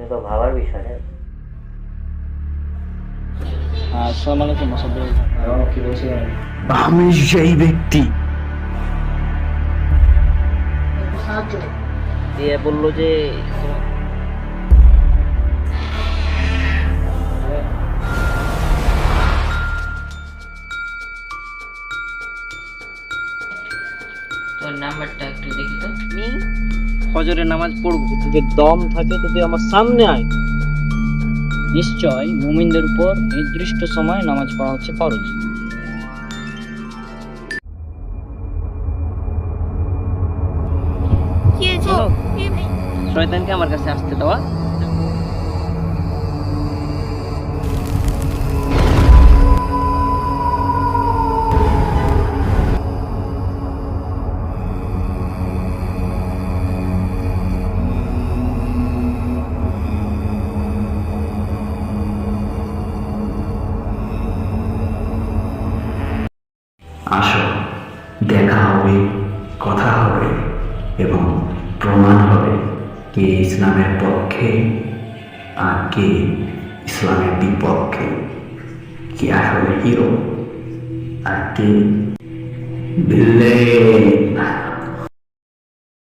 তো ভাবার বিষয় না। আসসালামু আলাইকুম মোসাদ্দেক। কি বলছিলেন? আমি সেই ব্যক্তি। দিয়ে বললো যে তোর নাম্বারটা একটু দেখি তো। আমি ফজরের নামাজ পড়বো, যদি দম থাকে যদি আমার সামনে আয়। নিশ্চয় মুমিনদের উপর নির্দিষ্ট সময় নামাজ পড়া হচ্ছে ফরজ। শোনো, শয়তানকে আমার কাছে আসতে দেওয়া। আসো, দেখা হবে, কথা হবে এবং প্রমাণ হবে কে ইসলামের পক্ষে আর কে ইসলামের বিপক্ষে, কে আসলে হিরো আর কে ভিলেন।